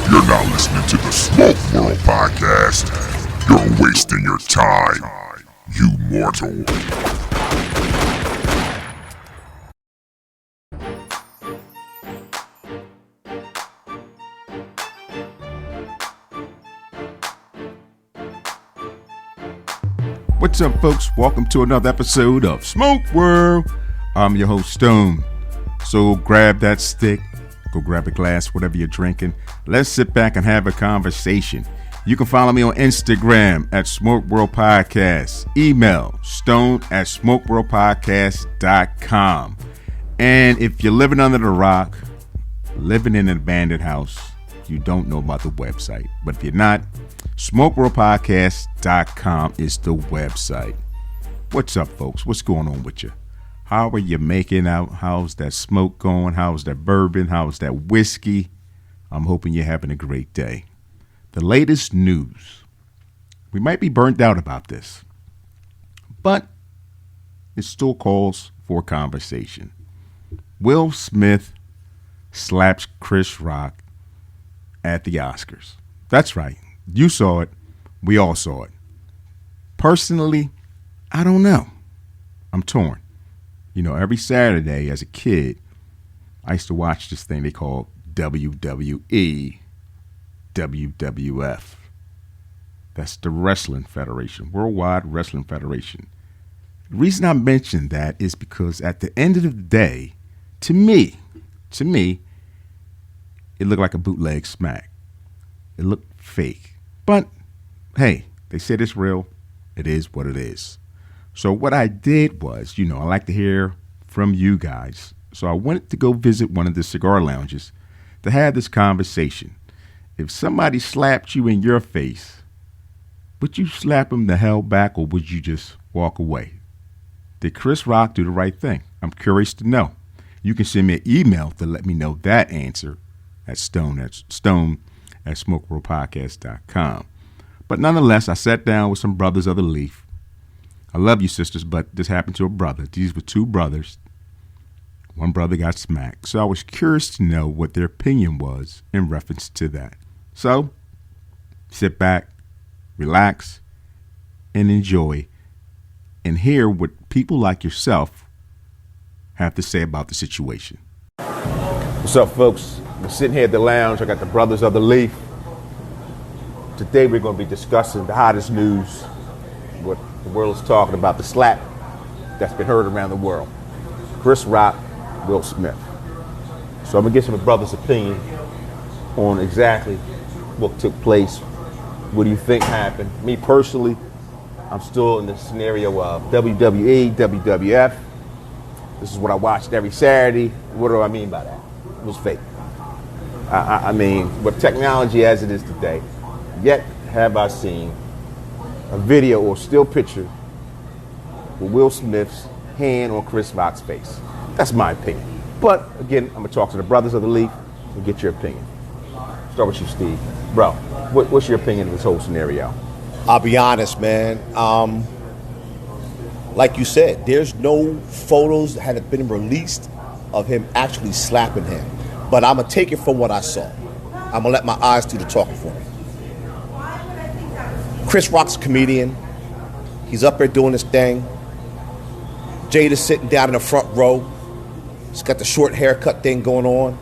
If you're not listening to the Smoke World podcast, you're wasting your time, you mortal. What's up, folks? Welcome to another episode of Smoke World. I'm your host, Stone. So grab that stick, go grab a glass, whatever you're drinking. Let's sit back and have a conversation. You can follow me on Instagram at Smoke World Podcast. Email stone@smokeworldpodcast.com. And if you're living under the rock, living in an abandoned house, you don't know about the website. But if you're not, smokeworldpodcast.com is the website. What's up, folks? What's going on with you? How are you making out? How's that smoke going? How's that bourbon? How's that whiskey? I'm hoping you're having a great day. The latest news. We might be burnt out about this, but it still calls for conversation. Wil Smith slaps Chris Rock at the Oscars. That's right. You saw it. We all saw it. Personally, I don't know. I'm torn. You know, every Saturday as a kid, I used to watch this thing they called WWE, WWF. That's the Wrestling Federation, Worldwide Wrestling Federation. The reason I mention that is because at the end of the day, to me, it looked like a bootleg smack. It looked fake. But, hey, they said it's real. It is what it is. So what I did was, I like to hear from you guys. So I went to go visit one of the cigar lounges to have this conversation. If somebody slapped you in your face, would you slap him the hell back or would you just walk away? Did Chris Rock do the right thing? I'm curious to know. You can send me an email to let me know that answer at stone@smokeworldpodcast.com. But nonetheless, I sat down with some brothers of the Leaf. I love you, sisters, but this happened to a brother. These were two brothers. One brother got smacked. So I was curious to know what their opinion was in reference to that. So sit back, relax, and enjoy, and hear what people like yourself have to say about the situation. What's up, folks? We're sitting here at the lounge. I got the brothers of the Leaf. Today we're going to be discussing the hottest news, what the world is talking about, the slap that's been heard around the world. Chris Rock, Wil Smith. So I'm going to get some of the brothers' opinion on exactly what took place. What do you think happened? Me personally, I'm still in the scenario of WWE, WWF. This is what I watched every Saturday. What do I mean by that? It was fake. I mean, with technology as it is today, yet have I seen a video or still picture with Wil Smith's hand on Chris Rock's face. That's my opinion. But again, I'm gonna talk to the brothers of the Leaf and get your opinion. Start with you, Steve. Bro, what's your opinion of this whole scenario? I'll be honest, man. Like you said, there's no photos that had been released of him actually slapping him. But I'm gonna take it from what I saw. I'm gonna let my eyes do the talking for me. Chris Rock's a comedian. He's up there doing his thing. Jada's sitting down in the front row. He's got the short haircut thing going on.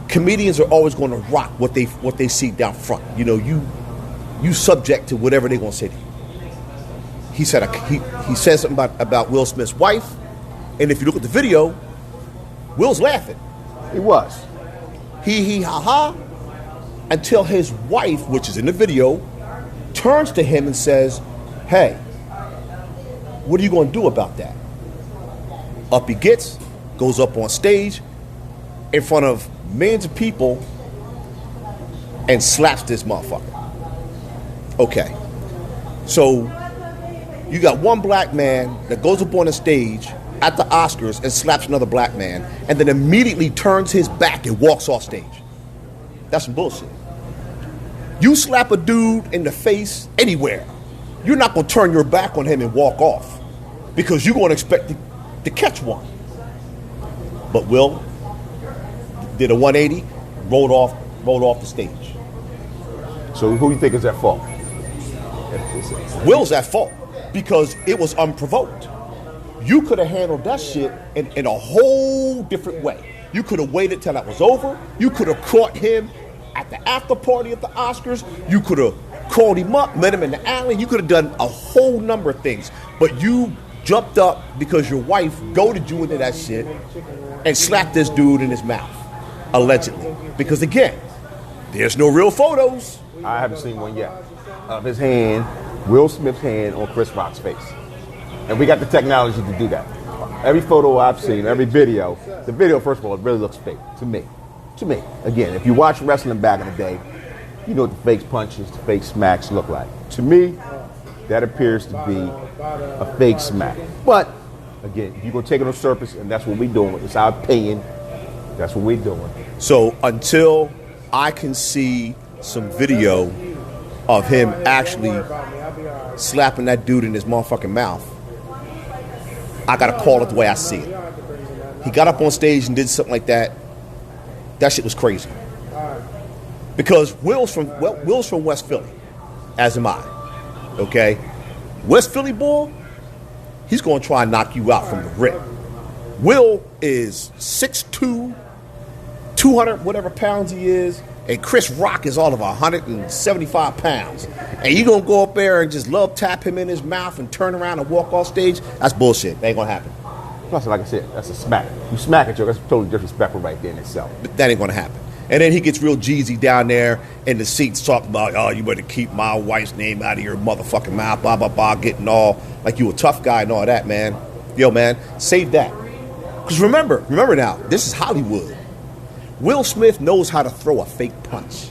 Comedians are always going to rock what they see down front. You subject to whatever they're going to say to you. He said something about Wil Smith's wife, and if you look at the video, Will's laughing. He was. He ha ha, until his wife, which is in the video, turns to him and says, "Hey, what are you going to do about that?" Up he gets, goes up on stage in front of millions of people and slaps this motherfucker. Okay, so you got one black man that goes up on the stage at the Oscars and slaps another black man and then immediately turns his back and walks off stage. That's some bullshit. You slap a dude in the face anywhere, you're not going to turn your back on him and walk off because you're going to expect to catch one. But Will did a 180, rolled off rolled off the stage. So who do you think is at fault? Will's at fault because it was unprovoked. You could have handled that shit in a whole different way. You could have waited till that was over. You could have caught him at the after party at the Oscars. You could have called him up, met him in the alley. You could have done a whole number of things. But you jumped up because your wife goaded you into that shit and slapped this dude in his mouth, allegedly. Because again, there's no real photos. I haven't seen one yet of his hand, Will Smith's hand on Chris Rock's face. And we got the technology to do that. Every photo I've seen, every video, the video, first of all, it really looks fake to me. To me. Again, if you watch wrestling back in the day, you know what the fake punches, the fake smacks look like. To me, that appears to be a fake smack. But, again, if you're going to take it on surface, and that's what we're doing, it's our opinion, that's what we're doing. So until I can see some video of him actually slapping that dude in his motherfucking mouth, I gotta call it the way I see it. He got up on stage and did something like that. That shit was crazy. Because Will's from West Philly, as am I. Okay? West Philly boy, he's gonna try and knock you out from the rip. Will is 6'2", 200 whatever pounds he is, and Chris Rock is all of 175 pounds. And you gonna go up there and just love tap him in his mouth and turn around and walk off stage? That's bullshit. That ain't gonna happen. Plus, like I said, that's a smack. You smack at you, that's totally disrespectful right there in itself. But that ain't gonna happen. And then he gets real Jeezy down there in the seats talking about, oh, you better keep my wife's name out of your motherfucking mouth, blah, blah, blah, getting all like you a tough guy and all that, man. Yo, man, save that. Because remember now, this is Hollywood. Will Smith knows how to throw a fake punch.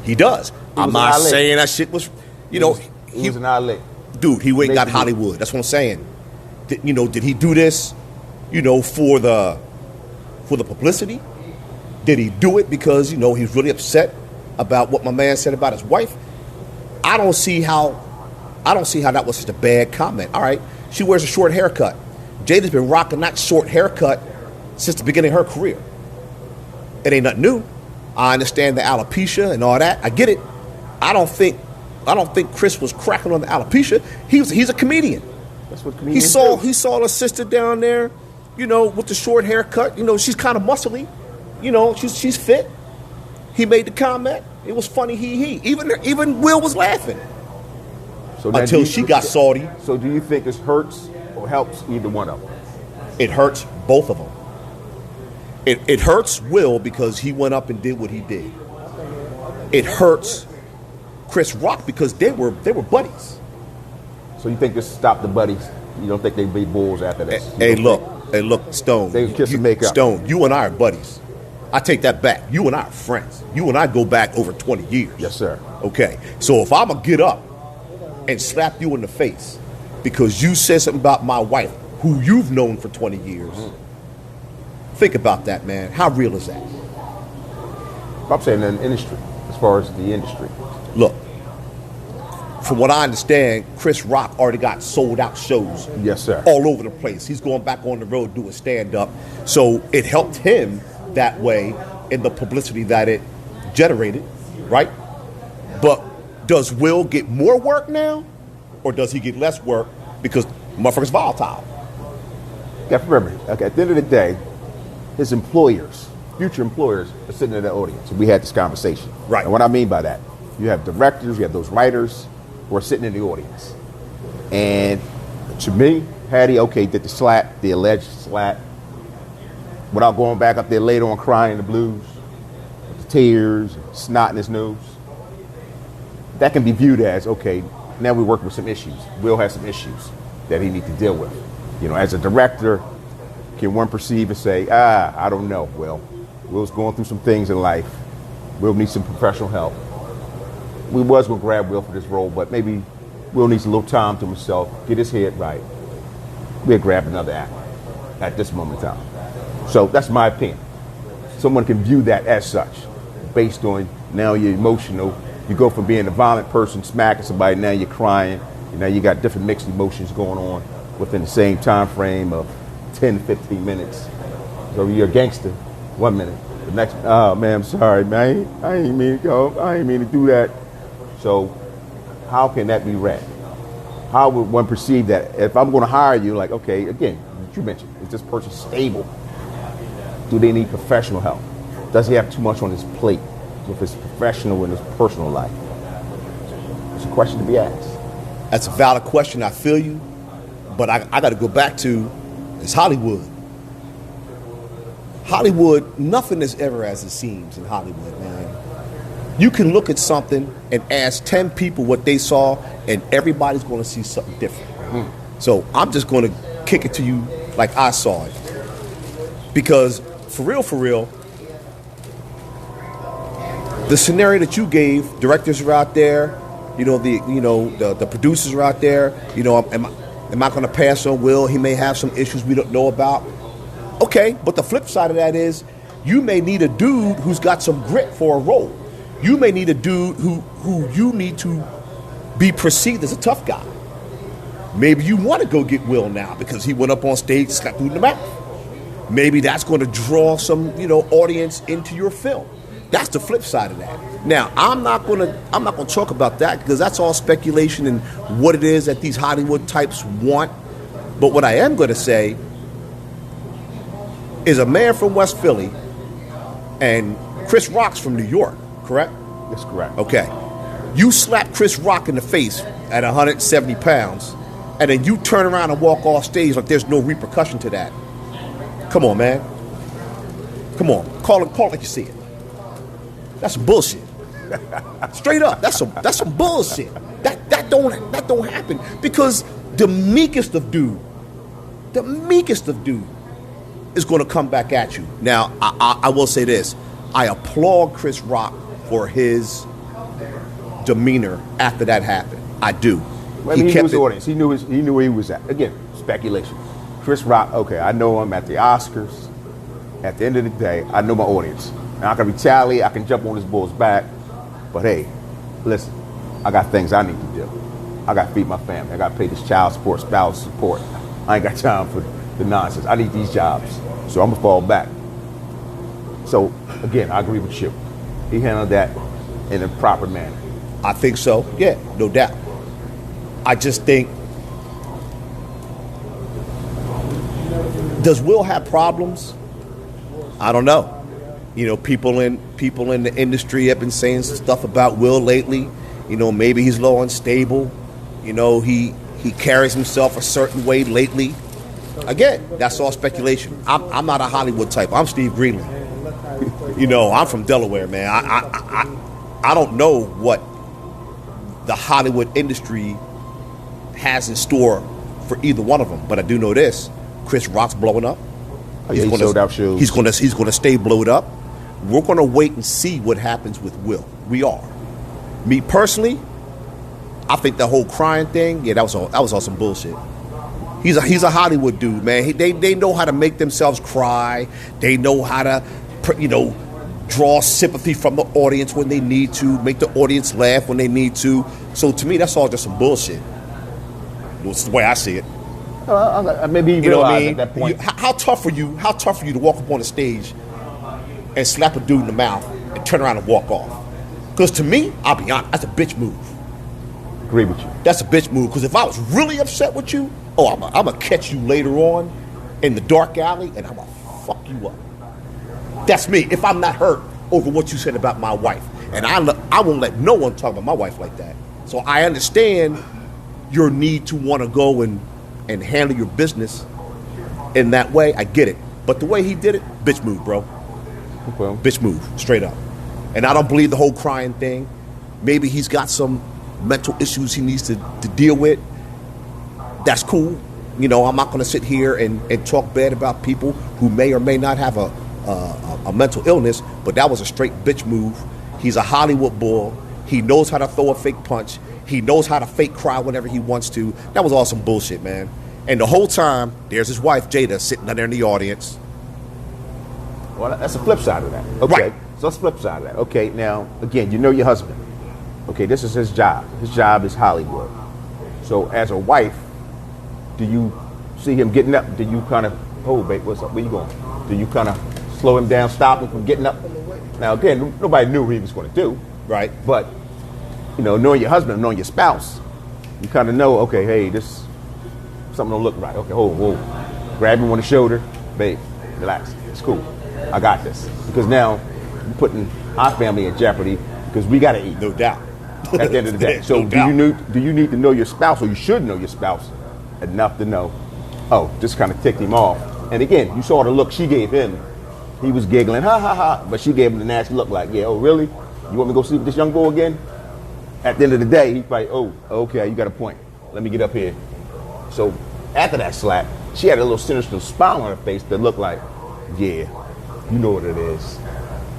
He does. I'm not saying that shit was, He was an eye. Dude, he went and got Hollywood. That's what I'm saying. Did he do this, for the publicity? Did he do it because, he's really upset about what my man said about his wife? I don't see how that was such a bad comment. All right, she wears a short haircut. Jada's been rocking that short haircut since the beginning of her career. It ain't nothing new. I understand the alopecia and all that. I get it. I don't think Chris was cracking on the alopecia. He's a comedian. That's what comedians do. He saw the sister down there, with the short haircut. She's kind of muscly. She's fit. He made the comment. It was funny. Even Will was laughing. So until she got salty. So do you think this hurts or helps either one of them? It hurts both of them. It hurts Will because he went up and did what he did. It hurts Chris Rock because they were buddies. So you think this stopped the buddies? You don't think they'd be bulls after this? Hey, look, Stone. They kiss and make up. Stone, you and I are buddies. I take that back. You and I are friends. You and I go back over 20 years. Yes, sir. Okay, so if I'm going to get up and slap you in the face because you said something about my wife, who you've known for 20 years, think about that, man. How real is that? I'm saying in the industry, as far as the industry. Look, from what I understand, Chris Rock already got sold out shows. Yes, sir. All over the place. He's going back on the road doing stand-up. So it helped him that way in the publicity that it generated, right? But does Will get more work now? Or does he get less work because motherfucker's volatile? You have to remember, okay, at the end of the day, his employers, future employers, are sitting in the audience. We had this conversation. Right. And what I mean by that, you have directors, you have those writers who are sitting in the audience. And to me, Hattie, did the slap, the alleged slap, without going back up there later on crying the blues, with the tears, snot in his nose. That can be viewed as, now we work with some issues. Will has some issues that he needs to deal with. As a director, can one perceive and say, I don't know, Will's going through some things in life. Will needs some professional help. We was going to grab Will for this role, but maybe Will needs a little time to himself, get his head right. We'll grab another actor at this moment in time. So that's my opinion. Someone can view that as such, based on now you're emotional. You go from being a violent person, smacking somebody, now you're crying. Now you got different mixed emotions going on within the same time frame of 10 to 15 minutes. So you're a gangster 1 minute, The next, oh man, I'm sorry, man. I ain't mean to go. I ain't mean to do that. So, how can that be read? How would one perceive that? If I'm going to hire you, like, okay, again, what you mentioned, is this person stable? Do they need professional help? Does he have too much on his plate with his professional and his personal life? It's a question to be asked. That's a valid question. I feel you. But I got to go back to, it's Hollywood. Hollywood, nothing is ever as it seems in Hollywood, man. You can look at something and ask 10 people what they saw, and everybody's going to see something different. So I'm just going to kick it to you like I saw it. Because for real, the scenario that you gave, directors are out there, the producers are out there. Am I going to pass on Will? He may have some issues we don't know about. Okay, but the flip side of that is you may need a dude who's got some grit for a role. You may need a dude who you need to be perceived as a tough guy. Maybe you want to go get Will now because he went up on stage and slapped you in the mouth. Maybe that's going to draw some, audience into your film. That's the flip side of that. Now, I'm not going to talk about that because that's all speculation and what it is that these Hollywood types want. But what I am going to say is a man from West Philly and Chris Rock's from New York, correct? That's correct. Okay. You slap Chris Rock in the face at 170 pounds, and then you turn around and walk off stage like there's no repercussion to that. Come on, man. Come on. Call it like you see it. That's some bullshit. Straight up. That's some bullshit. That don't happen because the meekest of dude is going to come back at you. Now, I will say this. I applaud Chris Rock for his demeanor after that happened. I do. Well, he knew his audience. He knew where he was at. Again, speculation. Chris Rock, okay, I know him at the Oscars. At the end of the day, I know my audience. And I can retaliate, I can jump on this bull's back. But hey, listen, I got things I need to do. I got to feed my family. I got to pay this child support, spouse support. I ain't got time for the nonsense. I need these jobs. So I'm going to fall back. So, again, I agree with you. He handled that in a proper manner. I think so. Yeah, no doubt. I just think, does Will have problems? I don't know. People in the industry have been saying some stuff about Will lately. Maybe he's low unstable. He carries himself a certain way lately. Again, that's all speculation. I'm not a Hollywood type. I'm Steve Greenlee. I'm from Delaware, man. I don't know what the Hollywood industry has in store for either one of them, but I do know this: Chris Rock's blowing up. He sold out shows. He's gonna stay blowed up. We're gonna wait and see what happens with Will. We are. Me personally, I think the whole crying thing, that was all some bullshit. He's a Hollywood dude, man. They know how to make themselves cry. They know how to, draw sympathy from the audience when they need to, make the audience laugh when they need to. So to me, that's all just some bullshit. That's the way I see it. Maybe you realize at that point. How tough are you to walk up on the stage and slap a dude in the mouth and turn around and walk off? Because to me, I'll be honest, that's a bitch move. Agree with you. That's a bitch move. Because if I was really upset with you, I'm going to catch you later on in the dark alley and I'm going to fuck you up. That's me. If I'm not hurt over what you said about my wife. And I won't let no one talk about my wife like that. So I understand your need to want to go and handle your business in that way. I get it. But the way he did it, bitch move, bro. Well, bitch move, straight up. And I don't believe the whole crying thing. Maybe he's got some mental issues he needs to deal with. That's cool. I'm not going to sit here and talk bad about people who may or may not have a mental illness, but that was a straight bitch move. He's a Hollywood bull. He knows how to throw a fake punch. He knows how to fake cry whenever he wants to. That was all some bullshit, man. And the whole time, there's his wife, Jada, sitting down there in the audience. Well, that's the flip side of that. Okay. Right. So that's the flip side of that. Okay, now, again, you know your husband. Okay, this is his job. His job is Hollywood. So as a wife, do you see him getting up? Do you kind of, oh, babe, what's up? Where you going? Do you kind of slow him down, stop him from getting up. Now, again, nobody knew what he was going to do. Right. But, knowing your husband, knowing your spouse, you kind of know, okay, hey, this, something don't look right. Okay, whoa. Grab him on the shoulder. Babe, relax. It's cool. I got this. Because now you're putting our family in jeopardy because we got to eat. No doubt. At the end of the day. So do you need to know your spouse, or you should know your spouse enough to know, this kind of ticked him off. And again, you saw the look she gave him. He was giggling, ha, ha, ha. But she gave him the nasty look like, yeah, oh, really? You want me to go sleep with this young boy again? At the end of the day, he's like, oh, okay, you got a point. Let me get up here. So after that slap, she had a little sinister smile on her face that looked like, yeah, you know what it is.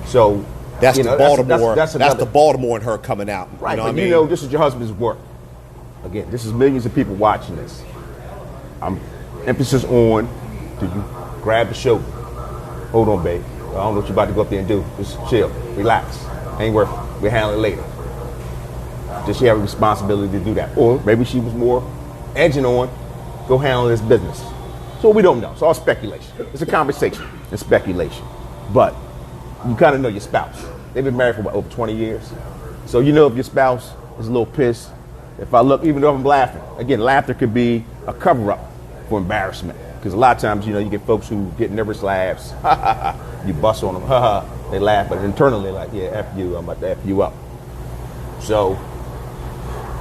So that's the Baltimore. That's the Baltimore in her coming out. Right, You know what I but mean? this is your husband's work. Again, this is millions of people watching this. I'm emphasis on, do you grab the shoulder? Hold on, babe. I don't know what you're about to go up there and do. Just chill, relax. Ain't worth it. We'll handle it later. Does she have a responsibility to do that? Or maybe she was more edging on, go handle this business. So we don't know. It's all speculation. It's a conversation and speculation. But you kind of know your spouse. They've been married for over 20 years. So you know if your spouse is a little pissed. If I look, even though I'm laughing. Again, laughter could be a cover-up for embarrassment. Because a lot of times, you get folks who get nervous laughs. You bust on them. They laugh, but internally like, yeah, F you, I'm about to F you up. So,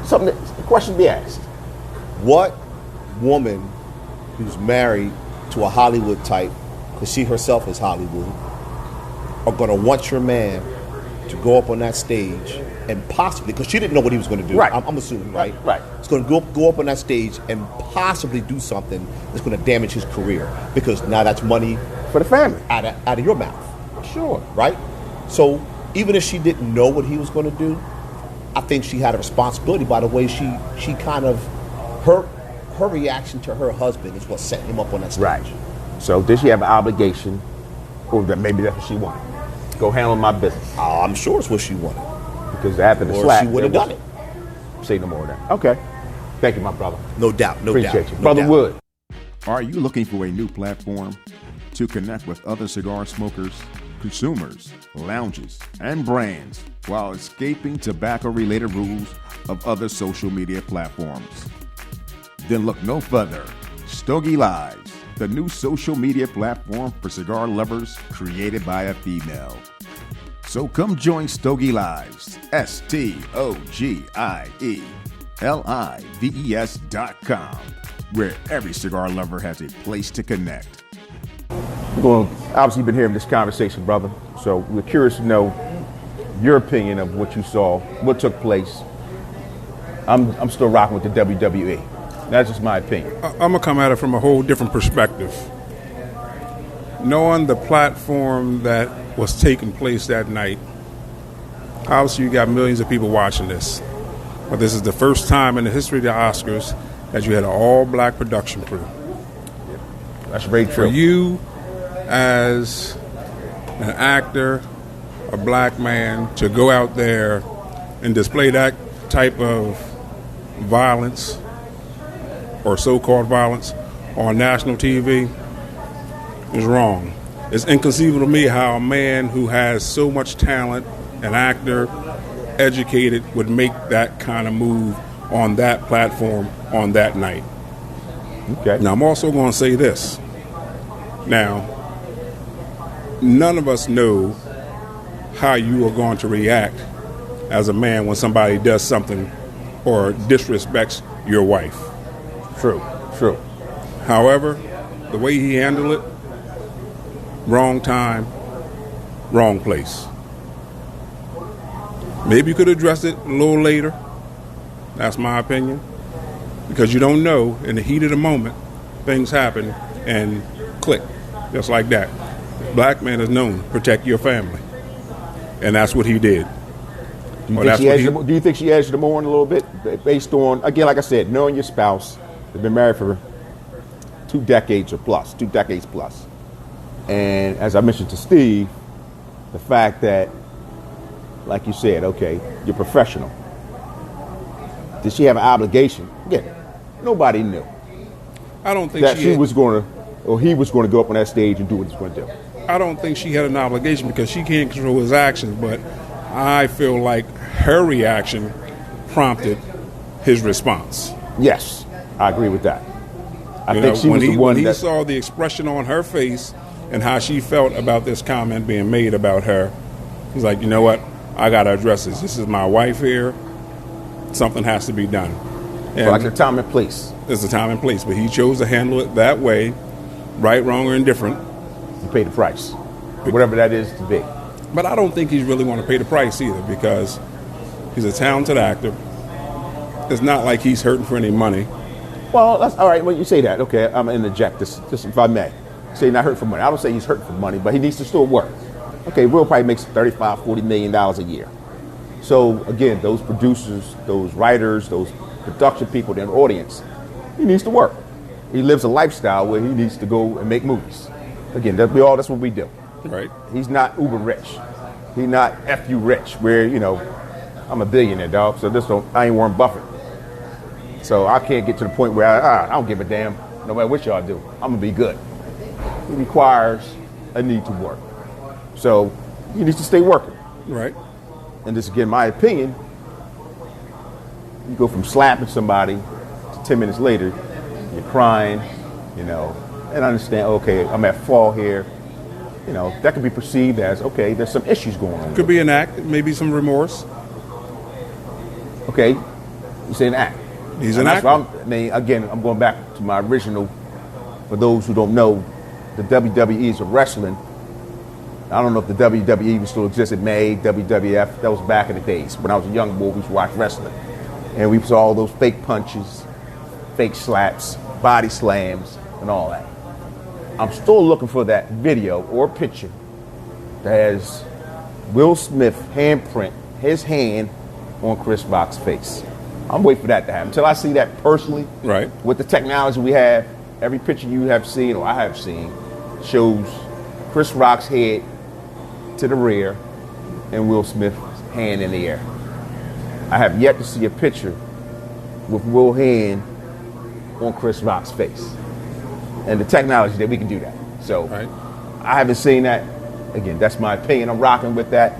the question to be asked. What woman who's married to a Hollywood type, because she herself is Hollywood, are going to want your man to go up on that stage and possibly, because she didn't know what he was going to do. Right. I'm assuming, right? Right. It's going to go up on that stage and possibly do something that's going to damage his career, because now that's money For the family. out of your mouth. Sure. Right? So even if she didn't know what he was going to do, I think she had a responsibility by the way she kind of, her reaction to her husband is what set him up on that stage. Right. So did she have an obligation, or that maybe that's what she wanted? Go handle my business. I'm sure it's what she wanted. Because after the Or slap, she would have done it. Say no more of that. Okay. Thank you, my brother. No doubt. Appreciate you. No Brother doubt. Wood. Are you looking for a new platform to connect with other cigar smokers, consumers, lounges, and brands while escaping tobacco-related rules of other social media platforms? Then look no further. Stogie Lives, the new social media platform for cigar lovers created by a female. So come join Stogie Lives, STOGIELIVES.com, where every cigar lover has a place to connect. Obviously, you've been hearing this conversation, brother. So we're curious to know your opinion of what you saw, what took place. I'm still rocking with the WWE. That's just my opinion. I'm going to come at it from a whole different perspective. Knowing the platform that was taking place that night, obviously you got millions of people watching this. But this is the first time in the history of the Oscars that you had an all-black production crew. That's very For true. you, as an actor, a black man, to go out there and display that type of violence or so-called violence on national TV is wrong. It's inconceivable to me how a man who has so much talent, an actor, educated, would make that kind of move on that platform on that night. Okay. Now, I'm also going to say this. Now, none of us know how you are going to react as a man when somebody does something or disrespects your wife. True. However, the way he handled it, wrong time, wrong place. Maybe you could address it a little later. That's my opinion. Because you don't know, in the heat of the moment, things happen and click, just like that. Black man is known to protect your family. And that's what he did. Do you think she edged him on a little bit based on, again, like I said, knowing your spouse, they've been married for 2 decades plus. And as I mentioned to Steve, the fact that, like you said, okay, you're professional. Did she have an obligation? Again, nobody knew I don't think that she he was going to go up on that stage and do what he's going to do. I don't think she had an obligation because she can't control his actions, but I feel like her reaction prompted his response. Yes, I agree with that. I think she when was the he, one when he that saw the expression on her face and how she felt about this comment being made about her, he's like, you know what? I got to address this. This is my wife here. Something has to be done. And like the time and place. there's a time and place, but he chose to handle it that way, right, wrong, or indifferent. You pay the price, whatever that is to be. But I don't think he's really going to pay the price either because he's a talented actor. It's not like he's hurting for any money. Well, that's all right. When you say that, okay, I'm gonna interject this, just if I may. Say he's not hurting for money. I don't say he's hurting for money, but he needs to still work. Okay, Will probably makes $35-40 million a year. So again, those producers, those writers, those production people, the audience, he needs to work. He lives a lifestyle where he needs to go and make movies. Again, that's what we do. Right. He's not uber rich. He's not FU rich, where, I'm a billionaire, dog, so I ain't Warren Buffett. So I can't get to the point where I don't give a damn, no matter what y'all do. I'm gonna be good. It requires a need to work. So he needs to stay working. Right. And this, again, my opinion, you go from slapping somebody to 10 minutes later, you're crying, and I understand, okay, I'm at fault here. That could be perceived as, okay, there's some issues going on. Could be an act, maybe some remorse. Okay, you say an act. He's an That's actor. what again, I'm going back to my original, for those who don't know, the WWE's of wrestling. I don't know if the WWE even still existed, WWF, that was back in the days. When I was a young boy, we used to watch wrestling. And we saw all those fake punches, fake slaps, body slams, and all that. I'm still looking for that video or picture that has Will Smith handprint his hand on Chris Rock's face. I'm waiting for that to happen. Until I see that personally, Right. with the technology we have, every picture you have seen or I have seen shows Chris Rock's head to the rear and Will Smith's hand in the air. I have yet to see a picture with Will's hand on Chris Rock's face. And the technology that we can do that. So Right. I haven't seen that. Again, that's my opinion. I'm rocking with that.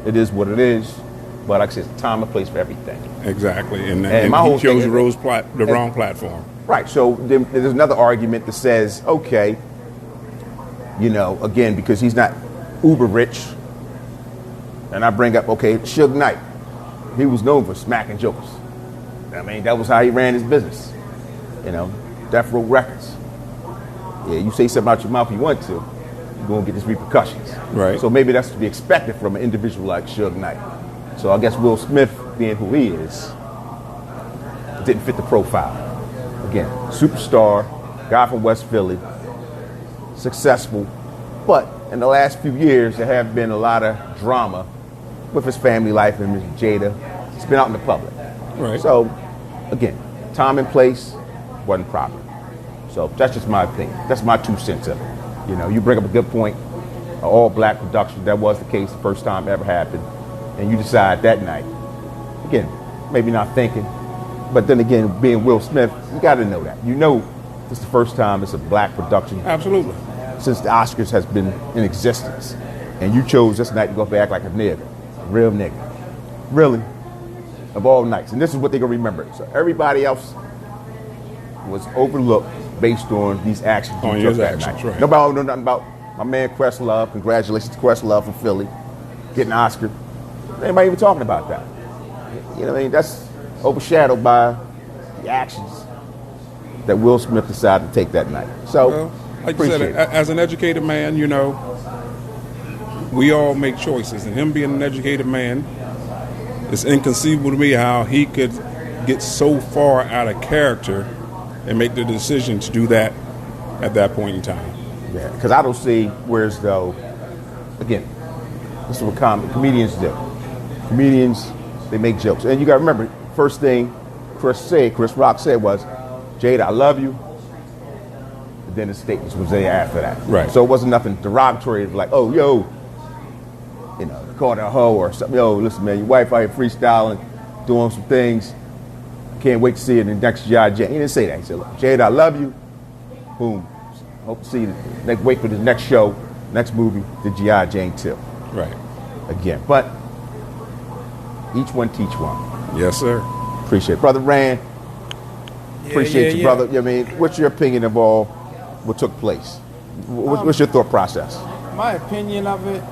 It is what it is. But like I said, it's time and place for everything. Exactly. And my whole he chose thing the wrong platform. Right. So then there's another argument that says, okay, again, because he's not uber rich. And I bring up, okay, Suge Knight. He was known for smacking jokers. I mean, that was how he ran his business. Death Row Records. Yeah, you say something out your mouth you want to, you're going to get these repercussions. Right. So maybe that's to be expected from an individual like Suge Knight. So I guess Will Smith, being who he is, didn't fit the profile. Again, superstar, guy from West Philly, successful, but in the last few years there have been a lot of drama with his family life and Ms. Jada. It's been out in the public. Right. So, again, time and place wasn't proper. So that's just my opinion. That's my 2 cents of it. You bring up a good point. An all-black production, that was the case the first time it ever happened. And you decide that night, again, maybe not thinking, but then again, being Will Smith, you got to know that. This is the first time it's a black production Absolutely. since the Oscars has been in existence. And you chose this night to go back like a nigga, a real nigga. Really? Of all nights. And this is what they're going to remember. So everybody else was overlooked based on these actions. On you your took that actions, night. right. Nobody know nothing about my man Questlove. Congratulations to Questlove from Philly getting an Oscar. Anybody even talking about that? You know what I mean? That's overshadowed by the actions that Will Smith decided to take that night. So, Well, like you said, appreciate it. as an educated man, we all make choices. And him being an educated man, it's inconceivable to me how he could get so far out of character and make the decision to do that at that point in time. Yeah, because I don't see whereas though, again, this is what comedians do. Comedians, they make jokes. And you got to remember, first thing Chris Rock said was, Jada, I love you. And then the statements was there after that. Right. So it wasn't nothing derogatory, like, oh, yo, called her a hoe or something. Yo, listen, man, your wife out here freestyling, doing some things. Can't wait to see it in the next G.I. Jane. He didn't say that. He said, look, Jada, I love you. Boom. Hope to see you. Wait for the next show. Next movie, the G.I. Jane 2. Right. Again, but each one teach one. Yes, sir. Appreciate it. Brother Rand, appreciate you, brother. I mean, what's your opinion of all what took place? What's your thought process? My opinion of it,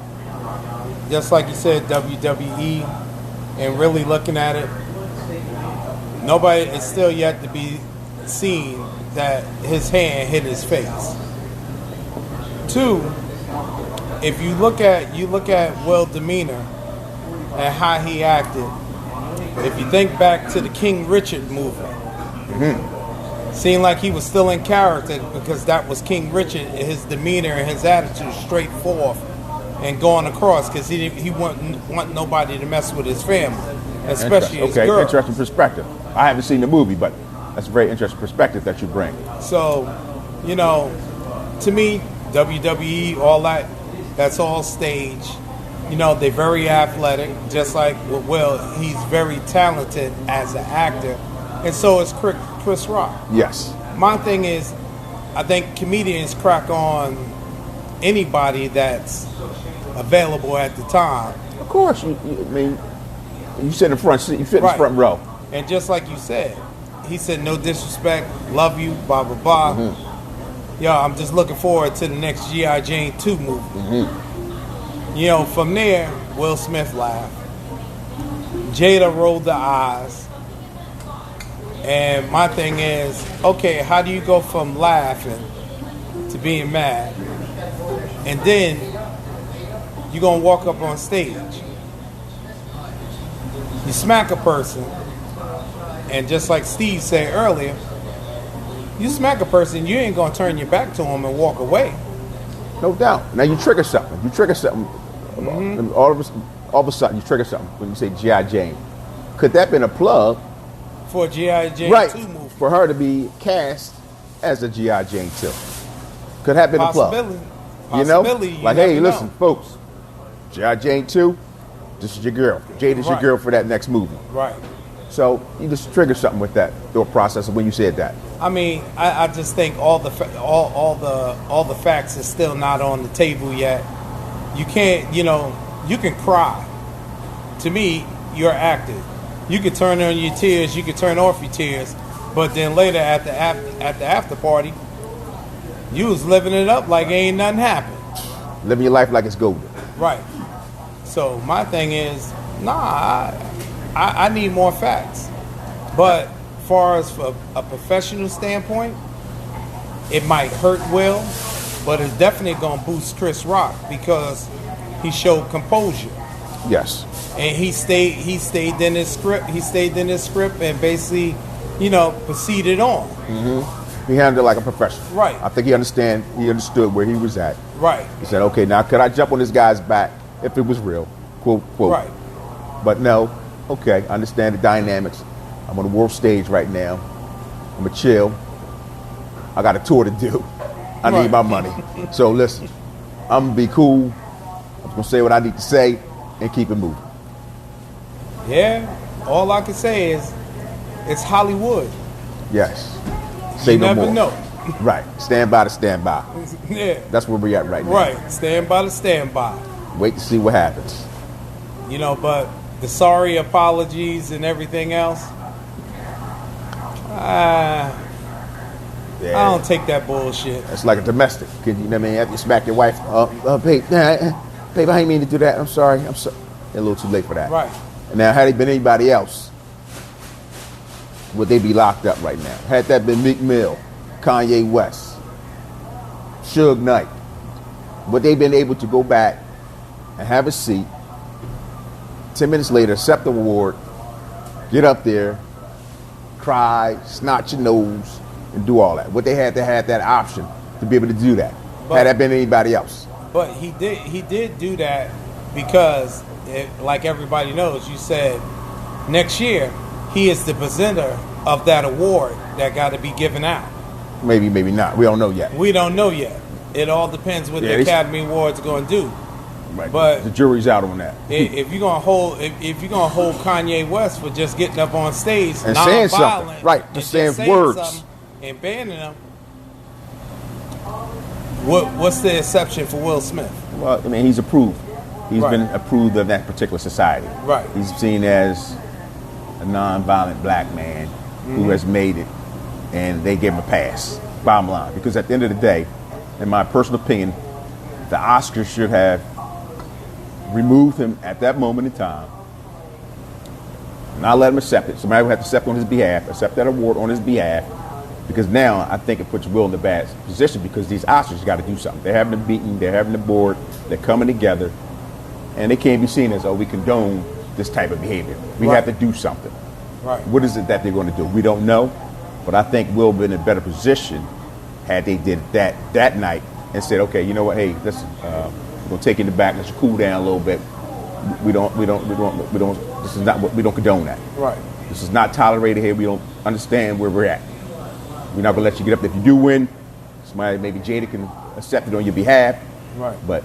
just like you said, WWE, and really looking at it, nobody is still yet to be seen that his hand hit his face. Two, if you look at Will's demeanor and how he acted, if you think back to the King Richard movie, seemed like he was still in character because that was King Richard, his demeanor and his attitude straight forth and going across because he wouldn't want nobody to mess with his family, especially his girl. Interesting perspective. I haven't seen the movie, but that's a very interesting perspective that you bring. So, you know, to me, WWE, all that's all stage. You know, they're very athletic, just like with Will. He's very talented as an actor, and so is Chris Rock. Yes. My thing is, I think comedians crack on anybody that's available at the time. Of course. I mean, you sit in the front seat, you fit in the front row. And just like you said, he said, no disrespect, love you, blah, blah, blah. Yo, I'm just looking forward to the next G.I. Jane 2 movie. You know, from there, Will Smith laughed. Jada rolled the eyes. And my thing is, okay, how do you go from laughing to being mad? And then you're going to walk up on stage. You smack a person. And just like Steve said earlier, you smack a person, you ain't going to turn your back to him and walk away. No doubt. Now you trigger something. All of a sudden you trigger something when you say G.I. Jane. Could that have been a plug for G.I. Jane 2 movie? For her to be cast as a G.I. Jane 2. Could have been a plug. You know? Like, hey, listen, folks, G.I. Jane 2, this is your girl. Jada's your girl for that next movie. Right. So you just trigger something with that thought process when you said that. I mean, I just think all the facts are still not on the table yet. You can't, you know, you can cry. To me, you're active. You can turn on your tears, you can turn off your tears, but then later at the after party, you was living it up like ain't nothing happened. Living your life like it's golden. Right. So my thing is, I need more facts. But as far as for a professional standpoint, it might hurt Will, but it's definitely going to boost Chris Rock because he showed composure. Yes. And he stayed in his script. He stayed in his script and basically, you know, proceeded on. He handled it like a professional. Right. I think he understood where he was at. Right. He said, okay, now could I jump on this guy's back if it was real? Quote, quote. Right. But no, okay, I understand the dynamics. I'm on the world stage right now. I'm going to chill. I got a tour to do. I need my money. So listen, I'm going to be cool. I'm going to say what I need to say and keep it moving. Yeah. All I can say is it's Hollywood. Yes. Say you no never more. know. Right. Stand by to stand by. Yeah. That's where we're at right now. Right. Stand by to stand by. Wait to see what happens. You know, but the sorry apologies and everything else, I don't take that bullshit. It's like a domestic. You know what I mean? After you smack your wife, babe, babe, I didn't mean to do that. I'm sorry. I'm sorry. They're a little too late for that. Right. And now, had it been anybody else, would they be locked up right now? Had that been Meek Mill, Kanye West, Suge Knight, would they been able to go back and have a seat, 10 minutes later, accept the award, get up there, cry, snot your nose, and do all that? Would they have to have that option to be able to do that? Had that been anybody else? But he did do that because, like everybody knows, you said next year he is the presenter of that award that got to be given out. Maybe, maybe not. We don't know yet. We don't know yet. It all depends what the Academy Awards are going to do. Right. But the jury's out on that. If you're gonna hold Kanye West for just getting up on stage and saying something, right? Just saying words and banning him, What's the exception for Will Smith? Well, I mean, he's approved. He's Right. been approved of that particular society. Right. He's seen as a non-violent black man who has made it, and they give him a pass. Bottom line, because at the end of the day, in my personal opinion, the Oscars should have removed him at that moment in time, not let him accept it. Somebody would have to accept on his behalf, accept that award on his behalf, because now I think it puts Will in a bad position because these Oscars got to do something. They're having a meeting, they're having a board, they're coming together, and they can't be seen as, oh, we condone this type of behavior. We Right. have to do something. Right. What is it that they're going to do? We don't know, but I think Will be in a better position had they did that night and said, okay, you know what? Hey, we're gonna take you in the back. Let's cool down a little bit. We don't. This is not what we don't condone that. Right. This is not tolerated here. We don't understand where we're at. We're not gonna let you get up. If you do win, somebody maybe Jada can accept it on your behalf. Right. But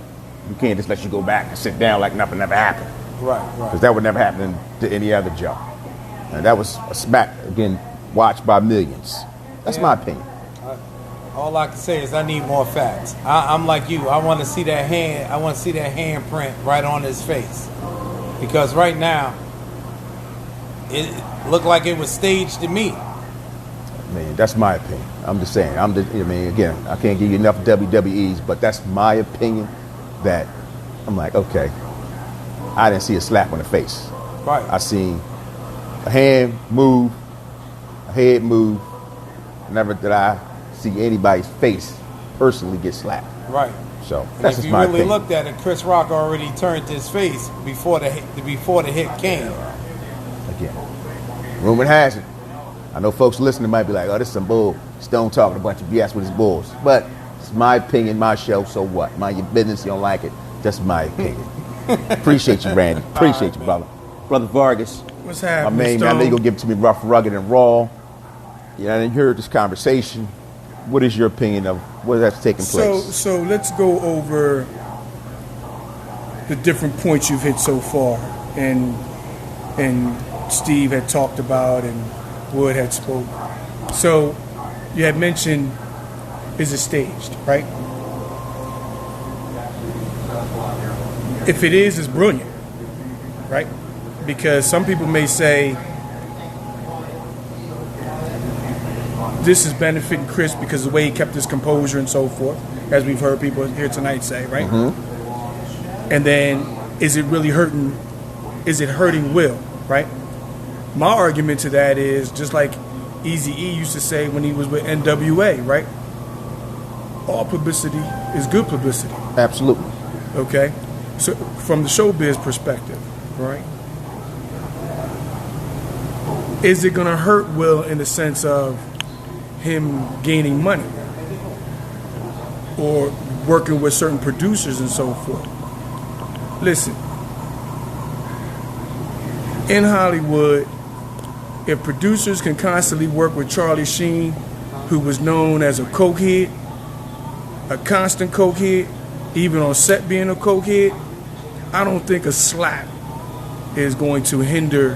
we can't just let you go back and sit down like nothing ever happened. Right. Because Right. that would never happen to any other Joe. And that was a smack, again, watched by millions. That's my opinion. All I can say is I need more facts. I'm like you. I want to see that hand. I want to see that handprint right on his face, because right now it looked like it was staged to me. I mean, that's my opinion. I'm just saying. Again, I can't give you enough WWEs, but that's my opinion. That I'm like, okay, I didn't see a slap on the face. Right. I seen a hand move, a head move. Never did I see anybody's face personally get slapped. Right. So And that's if just you my really opinion. looked at it, Chris Rock already turned his face before the hit came. Again, rumor has it. I know folks listening might be like, oh, this is some bull. Stone talking a bunch of BS with his bulls. But it's my opinion, my show, so what? Mind your business, you don't like it. That's my opinion. Appreciate you, Randy. Appreciate you, brother. Brother Vargas. What's My happening, main man, I know you're Stone? going to give it to me rough, rugged, and raw. Yeah, I didn't hear this conversation. What is your opinion of what that's taking place? So let's go over the different points you've hit so far, and Steve had talked about, and Wood had spoke. So you had mentioned, is it staged, right? If it is, it's brilliant, right? Because some people may say this is benefiting Chris because of the way he kept his composure and so forth, as we've heard people here tonight say, right? And then, is it really hurting? Is it hurting Will, right? My argument to that is just like Eazy-E used to say when he was with NWA, right? All publicity is good publicity. Absolutely. Okay, so from the showbiz perspective, right? Is it going to hurt Will in the sense of him gaining money or working with certain producers and so forth? Listen, in Hollywood, if producers can constantly work with Charlie Sheen, who was known as a cokehead, a constant cokehead, even on set being a cokehead, I don't think a slap is going to hinder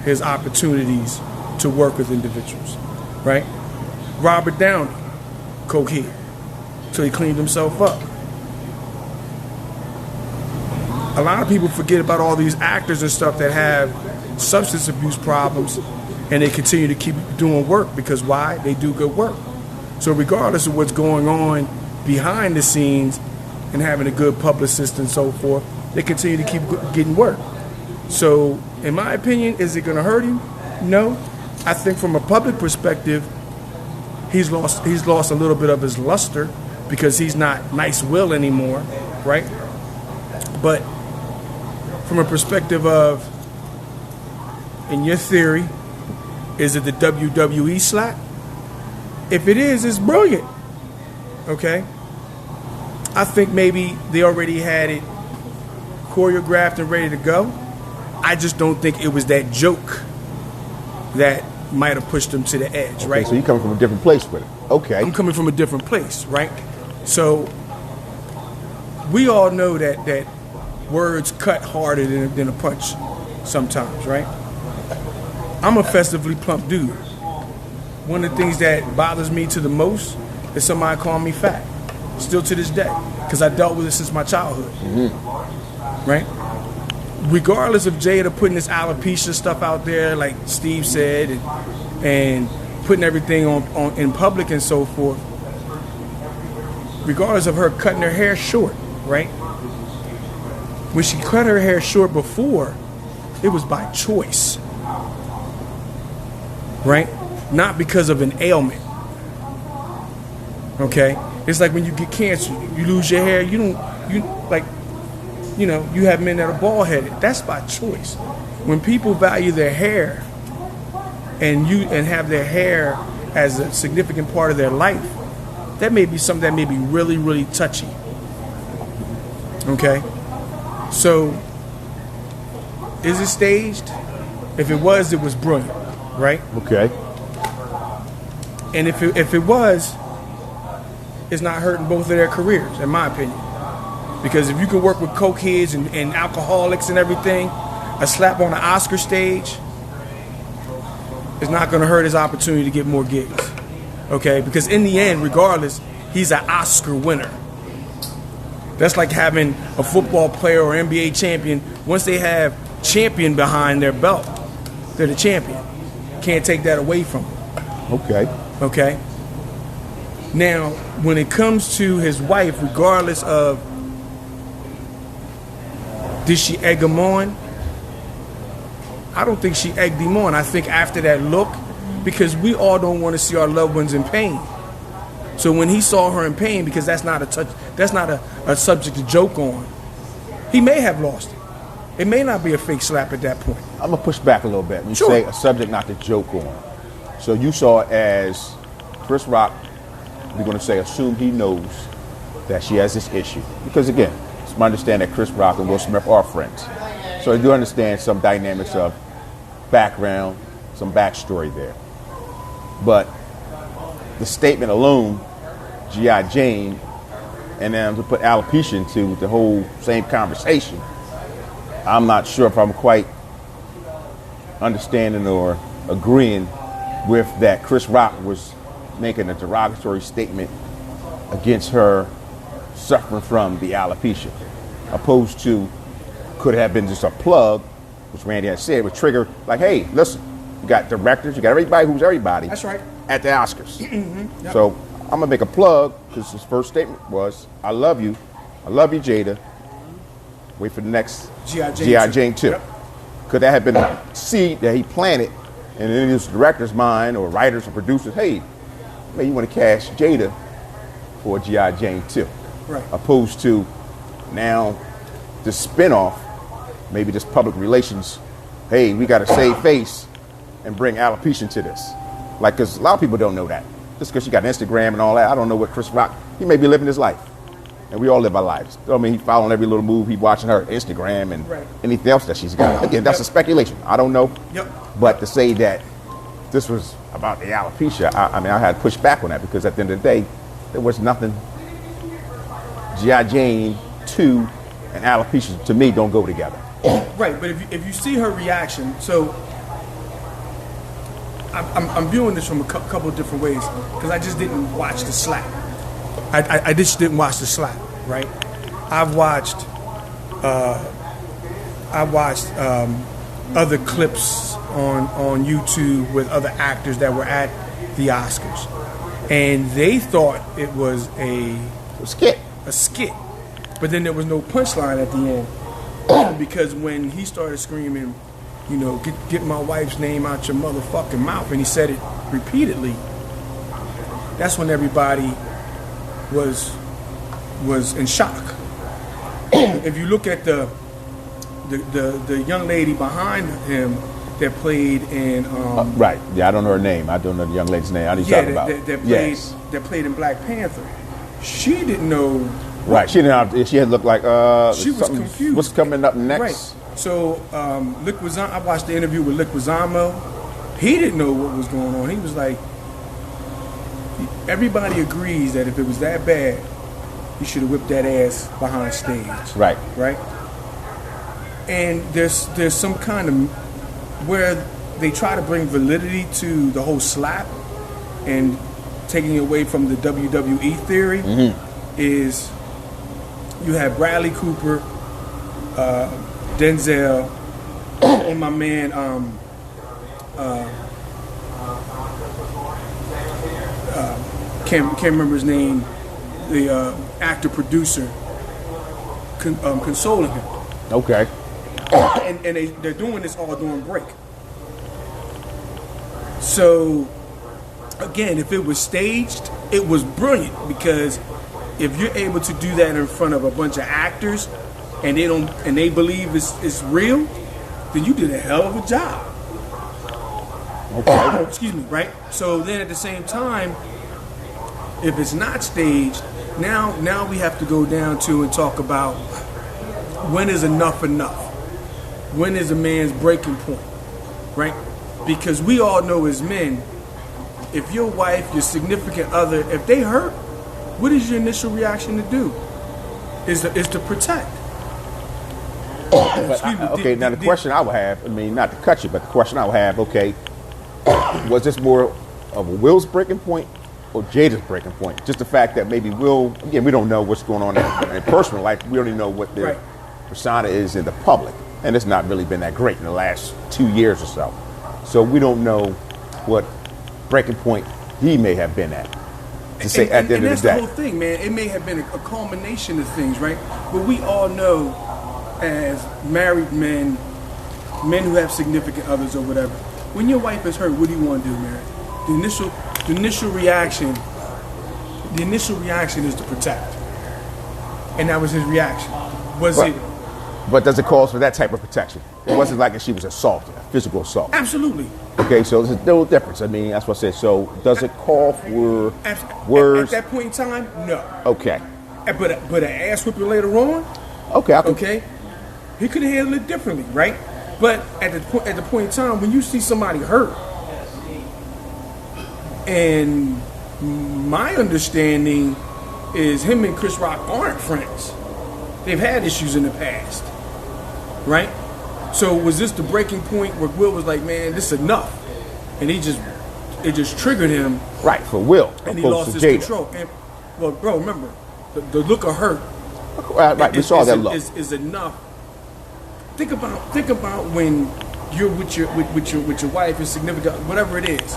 his opportunities to work with individuals, right? Robert Downey, cokehead, till he cleaned himself up. A lot of people forget about all these actors and stuff that have substance abuse problems, and they continue to keep doing work because why? They do good work. So regardless of what's going on behind the scenes and having a good publicist and so forth, they continue to keep getting work. So in my opinion, is it going to hurt him? No. I think from a public perspective, he's lost a little bit of his luster because he's not Nice Will anymore, right? But from a perspective of, in your theory, is it the WWE slap? If it is, it's brilliant. Okay? I think maybe they already had it choreographed and ready to go. I just don't think it was that joke that might have pushed them to the edge, right? So you coming from a different place with it. Okay. I'm coming from a different place, right? So we all know that words cut harder than a punch sometimes, right? I'm a festively plump dude. One of the things that bothers me to the most is somebody calling me fat. still to this day, because I dealt with it since my childhood. Right? Regardless of Jada putting this alopecia stuff out there, like Steve said, and putting everything on in public and so forth, regardless of her cutting her hair short, right? When she cut her hair short before, it was by choice, right? Not because of an ailment. Okay? It's like when you get cancer, you lose your hair, you have men that are bald headed. That's by choice. When people value their hair and have their hair as a significant part of their life, that may be something that may be really, really touchy. Okay? So, is it staged? If it was brilliant, right? Okay. And if it was, it's not hurting both of their careers, in my opinion. Because if you can work with cokeheads and alcoholics and everything, a slap on the Oscar stage is not going to hurt his opportunity to get more gigs. Okay? Because in the end, regardless, he's an Oscar winner. That's like having a football player or NBA champion. Once they have champion behind their belt, they're the champion. Can't take that away from them. Okay? Now, when it comes to his wife, regardless of did she egg him on, I don't think she egged him on. I think after that look, because we all don't want to see our loved ones in pain. So when he saw her in pain, because that's not a subject to joke on, he may have lost it. It may not be a fake slap at that point. I'm gonna push back a little bit. You Sure. say a subject not to joke on. So you saw it as Chris Rock, we're gonna say assume he knows that she has this issue. Because again, it's my understanding that Chris Rock and Will Smith are friends. So I do understand some dynamics of background, some backstory there. But the statement alone, G.I. Jane, and then to put alopecia into the whole same conversation, I'm not sure if I'm quite understanding or agreeing with that. Chris Rock was making a derogatory statement against her suffering from the alopecia, opposed to could have been just a plug, which Randy had said, would trigger like, hey, listen, you got directors, you got everybody who's everybody. That's right. At the Oscars. Yep. So I'm gonna make a plug because his first statement was, I love you, Jada. Wait for the next G.I. Jane 2. Yep. Could that have been a seed that he planted and in his director's mind or writers or producers, hey, man, you want to cast Jada for G.I. Jane 2. Right. Opposed to now the spinoff, maybe this public relations, hey, we got to save face and bring alopecia into this. Like, because a lot of people don't know that. Just because she got Instagram and all that, I don't know what Chris Rock, he may be living his life. And we all live our lives. I mean, he's following every little move. He's watching her Instagram and anything else that she's got. Again, that's a speculation. I don't know. Yep. But to say that this was about the alopecia, I mean, I had to push back on that because at the end of the day, there was nothing. G.I. Jane 2 and alopecia, to me, don't go together. Right, but if you see her reaction, so I'm viewing this from a couple of different ways because I just didn't watch the slap. I just didn't watch the slap, right? I've watched other clips on YouTube with other actors that were at the Oscars, and they thought it was a skit, but then there was no punchline at the end because when he started screaming, you know, get my wife's name out your motherfucking mouth, and he said it repeatedly, that's when everybody was in shock. If you look at the young lady behind him that played in right, yeah, I don't know her name. I don't know the young lady's name. I know you're talking about. That played in Black Panther. She didn't know. Right, she didn't know. She had looked like she was confused. What's coming up next? Right. So I watched the interview with Leguizamo. He didn't know what was going on. He was like, everybody agrees that if it was that bad, you should have whipped that ass behind stage. Right. Right? And there's some kind of where they try to bring validity to the whole slap and taking away from the WWE theory. Mm-hmm. is you have Bradley Cooper, Denzel, and my man can't remember his name, the actor producer consoling him. Okay. And they're doing this all during break. So again, if it was staged, it was brilliant, because if you're able to do that in front of a bunch of actors and they believe it's real, then you did a hell of a job. Okay. Excuse me, right? So then at the same time, if it's not staged, now we have to go down to and talk about when is enough enough? When is a man's breaking point, right? Because we all know as men, if your wife, your significant other, if they hurt, what is your initial reaction to do? Is to protect. Now the question I would have, I mean, not to cut you, but the question I would have, okay, was this more of a Will's breaking point or Jada's breaking point? Just the fact that maybe Will, again, we don't know what's going on in personal life. We only know what their persona is in the public. And it's not really been that great in the last 2 years or so. So we don't know what breaking point he may have been at. To say at the end of the day. That's the whole thing, man. It may have been a culmination of things, right? But we all know, as married men who have significant others or whatever, when your wife is hurt, what do you want to do, man? The initial reaction is to protect. And that was his reaction. But does it call for that type of protection? It wasn't like she was assaulted, a physical assault. Absolutely. Okay, so there's a little difference. I mean, that's what I said. So does it call for words? At that point in time, no. Okay. But an ass whipping later on? Okay. He could have handled it differently, right? But at the point in time when you see somebody hurt, and my understanding is him and Chris Rock aren't friends. They've had issues in the past, right? So was this the breaking point where Will was like, man, this is enough, and it just triggered him, right, for Will, and he lost his control. And well, bro, remember the look of hurt. Right, we saw that look is enough. Think about when you're with your wife, your significant, whatever it is,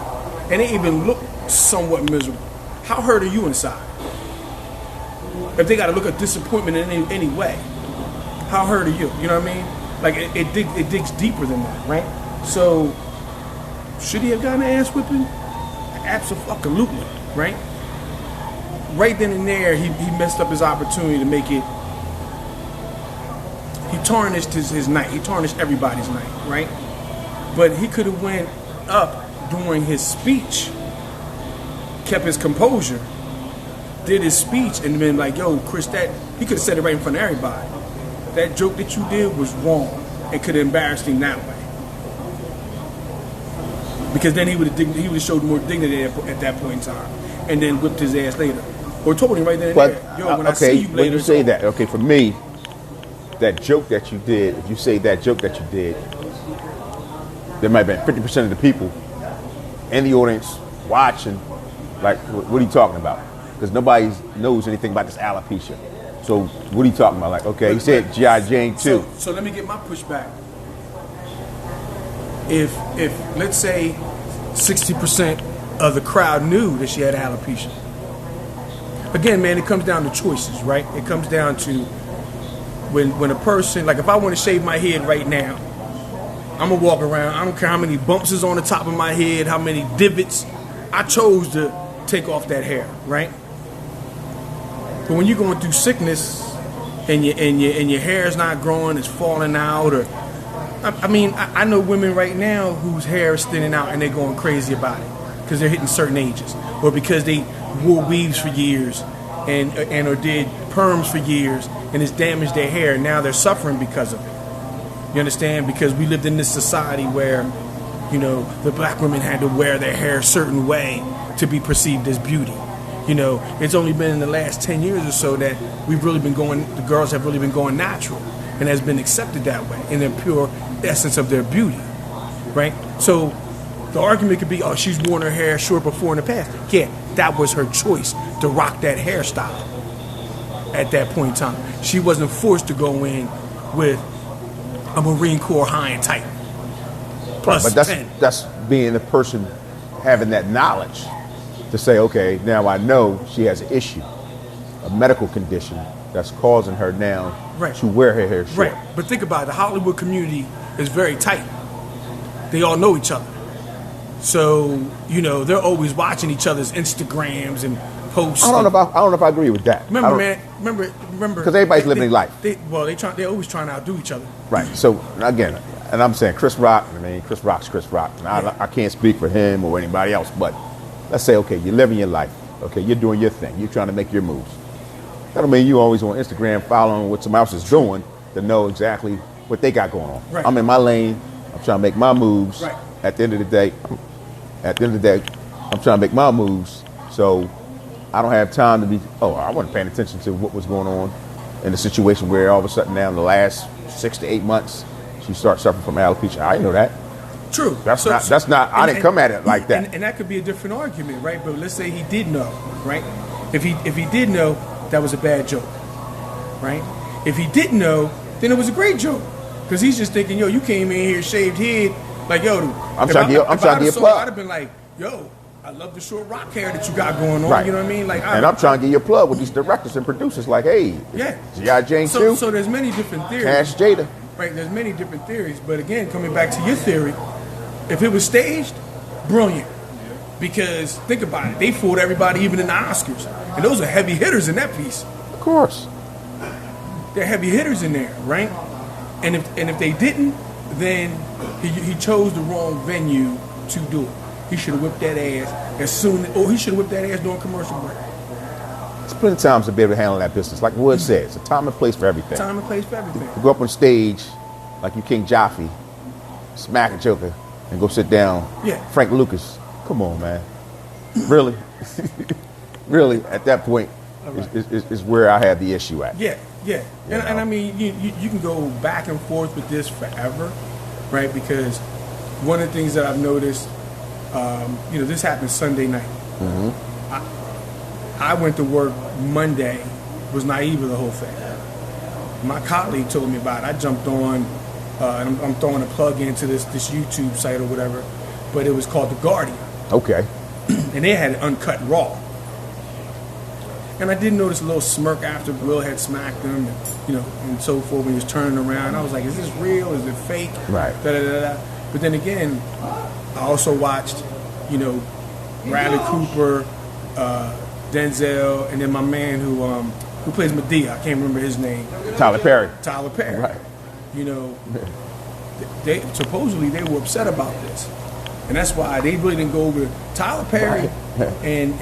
and they even look somewhat miserable. How hurt are you inside? If they got to look at disappointment in any way, how hurt are you? You know what I mean? Like it digs deeper than that, right? So should he have gotten an ass whipping? Absolutely, right? Right then and there, he messed up his opportunity to make it. He tarnished his night. He tarnished everybody's night, right? But he could have went up during his speech, kept his composure, did his speech, and been like, yo, Chris, that he could have said it right in front of everybody. That joke that you did was wrong, and could have embarrassed him that way. Because then he would have showed more dignity at that point in time, and then whipped his ass later, or told him right then and there, yo, when I see you later. When you say that, okay, for me, that joke that you did, if you say that joke that you did, there might have been 50% of the people in the audience watching, like, what are you talking about? Because nobody knows anything about this alopecia. So what are you talking about? Like, okay, he said G.I. Jane too. So let me get my pushback. If let's say 60% of the crowd knew that she had alopecia. Again, man, it comes down to choices, right? It comes down to when a person, like if I want to shave my head right now, I'm gonna walk around. I don't care how many bumps is on the top of my head, how many divots. I chose to take off that hair, right? But when you're going through sickness and your hair is not growing, it's falling out, or I know women right now whose hair is thinning out and they're going crazy about it because they're hitting certain ages, or because they wore weaves for years and or did perms for years and it's damaged their hair, and now they're suffering because of it. You understand? Because we lived in this society where, you know, the black women had to wear their hair a certain way to be perceived as beauty. You know, it's only been in the last 10 years or so that the girls have really been going natural and has been accepted that way in their pure essence of their beauty, right? So the argument could be, oh, she's worn her hair short before in the past. Yeah, that was her choice to rock that hairstyle. at that point in time. She wasn't forced to go in with a Marine Corps high and tight. Plus But 10. that's being the person having that knowledge to say, okay, now I know she has an issue, a medical condition that's causing her now Right. to wear her hair short. Right. But think about it. The Hollywood community is very tight. They all know each other. So, they're always watching each other's Instagrams and posts. I don't know if I agree with that. Remember, man. Remember. Because everybody's living their life. They're always trying to outdo each other. Right. So again, and I'm saying Chris Rock. Chris Rock's Chris Rock. And I can't speak for him or anybody else, but let's say, okay, you're living your life. Okay, you're doing your thing. You're trying to make your moves. That don't mean you always on Instagram following what somebody else is doing to know exactly what they got going on. Right. I'm in my lane. I'm trying to make my moves. Right. At the end of the day, I'm trying to make my moves. So I don't have time to be. Oh, I wasn't paying attention to what was going on in the situation where all of a sudden now in the last 6 to 8 months she starts suffering from alopecia. I didn't know that. True. That's not. I didn't come at it like that. And that could be a different argument, right? But let's say he did know, right? If he did know, that was a bad joke, right? If he didn't know, then it was a great joke, because he's just thinking, yo, you came in here shaved head, like, yo, I'm trying to get plug. I'd have been like, yo, I love the short rock hair that you got going on. Right. You know what I mean? Like, and I'm trying to get your plug with these directors and producers. Like, hey, yeah, G.I. Jane too. So there's many different theories. Cash Jada. Right. There's many different theories, but again, coming back to your theory, if it was staged, brilliant. Because think about it, they fooled everybody, even in the Oscars, and those are heavy hitters in that piece. Of course. They're heavy hitters in there, right? And if they didn't, then he chose the wrong venue to do it. He should have whipped that ass he should have whipped that ass during commercial break. There's plenty of times to be able to handle that business. Like Wood said, it's a time and place for everything. Time and place for everything. You go up on stage like you King Joffrey, smack a joker, and go sit down. Yeah. Frank Lucas. Come on, man. Really? Really, at that point is where I had the issue at. Yeah. And I mean, you can go back and forth with this forever, right? Because one of the things that I've noticed, this happened Sunday night. Mm-hmm. I went to work Monday, was naive of the whole thing. My colleague told me about it. I jumped on, and I'm throwing a plug into this YouTube site or whatever, but it was called The Guardian. Okay. And they had it uncut raw. And I did notice a little smirk after Will had smacked him, and so forth when he was turning around. I was like, is this real? Is it fake? Right. Da-da-da-da. But then again, I also watched, Bradley Cooper, Denzel, and then my man who plays Medea. I can't remember his name. Tyler Perry. Right. They supposedly they were upset about this. And that's why they really didn't go over Tyler Perry and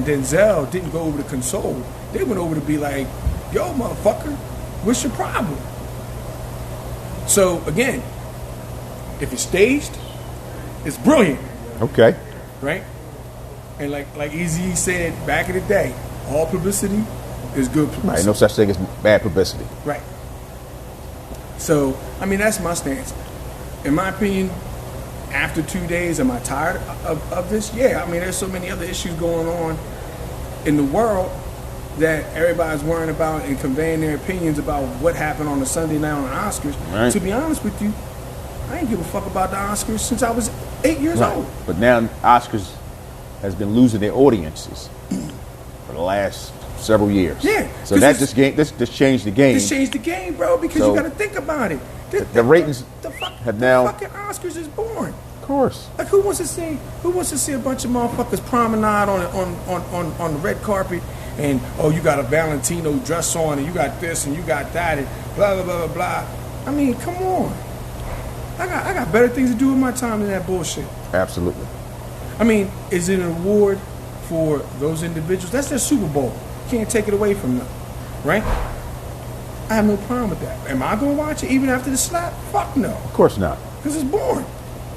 Denzel didn't go over to console. They went over to be like, yo, motherfucker, what's your problem? So again, if it's staged, it's brilliant. Okay. Right? And like Eazy said back in the day, all publicity is good publicity. Right. No such thing as bad publicity. Right. So, I mean, that's my stance. In my opinion, after 2 days, am I tired of this? Yeah, I mean, there's so many other issues going on in the world that everybody's worrying about and conveying their opinions about what happened on the Sunday night on the Oscars. Right. To be honest with you, I ain't give a fuck about the Oscars since I was 8 years old. But now Oscars has been losing their audiences for the last several years. Yeah. So that just changed the game. This changed the game, bro, because you got to think about it. The ratings have now. The fucking Oscars is boring. Of course. Like who wants to see a bunch of motherfuckers promenade on the red carpet and you got a Valentino dress on and you got this and you got that and blah blah blah blah blah. I mean, come on. I got better things to do with my time than that bullshit. Absolutely. I mean, is it an award for those individuals? That's their Super Bowl. You can't take it away from them, right? I have no problem with that. Am I going to watch it even after the slap? Fuck no. Of course not. Because it's boring.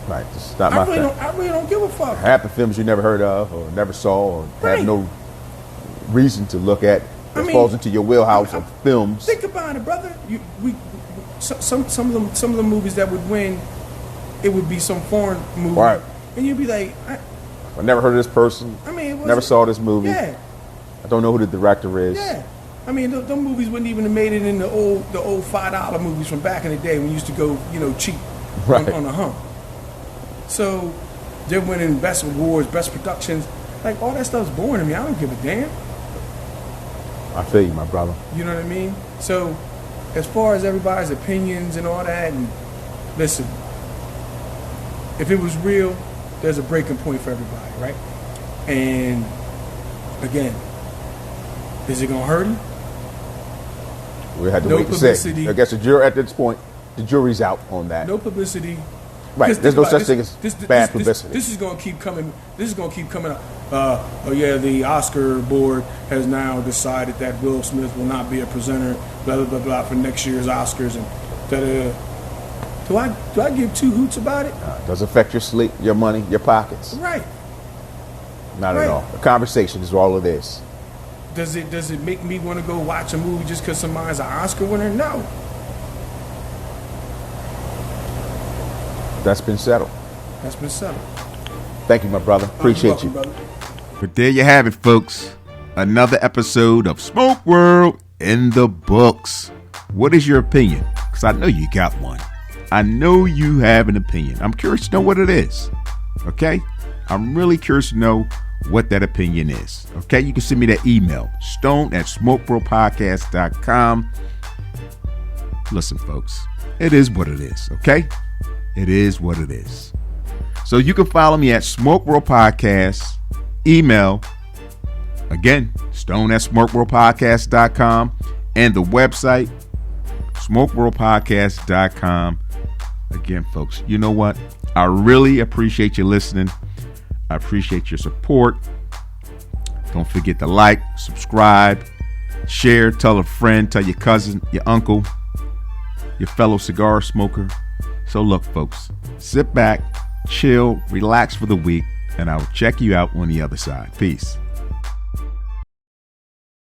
Right. It's not my thing. I really don't give a fuck. Half the films you never heard of or never saw or have no reason to look at. That falls into your wheelhouse of films. Think about it, brother. Some of the movies that would win, it would be some foreign movie. Right. And you'd be like, I never heard of this person. I mean, never saw this movie. Yeah. I don't know who the director is. Yeah. I mean, them movies wouldn't even have made it in the old $5 movies from back in the day when you used to go, cheap on the hump. So they're winning best awards, best productions. Like, all that stuff's boring to me. I don't give a damn. I feel you, my brother. You know what I mean? So as far as everybody's opinions and all that, and listen, if it was real, there's a breaking point for everybody, right? And again, is it gonna hurt him? We had to No wait and publicity. see. I guess the jury at this point, the jury's out on that. No publicity. Right. Just There's no think such about thing as bad publicity. This is gonna keep coming. This is gonna keep coming up. Oh yeah, the Oscar board has now decided that Will Smith will not be a presenter. Blah blah blah blah for next year's Oscars and da da. Do I give two hoots about it? It does affect your sleep, your money, your pockets. Right. Not Right. at all. The conversation is all it is. Does it make me want to go watch a movie just because somebody's an Oscar winner? No. That's been settled. That's been settled. Thank you, my brother. Appreciate you. You're welcome, brother. But there you have it, folks. Another episode of Smoke World in the books. What is your opinion? Because I know you got one. I know you have an opinion. I'm curious to know what it is. Okay? I'm really curious to know what that opinion is. Okay? You can send me that email, stone@smokeworldpodcast.com. Listen, folks, it is what it is. Okay? It is what it is. So you can follow me at Smoke World Podcast. Email, again, stone@smokeworldpodcast.com, and the website, smokeworldpodcast.com. Again, folks, you know what? I really appreciate you listening. I appreciate your support. Don't forget to like, subscribe, share, tell a friend, tell your cousin, your uncle, your fellow cigar smoker. So look, folks, sit back, chill, relax for the week, and I will check you out on the other side. Peace.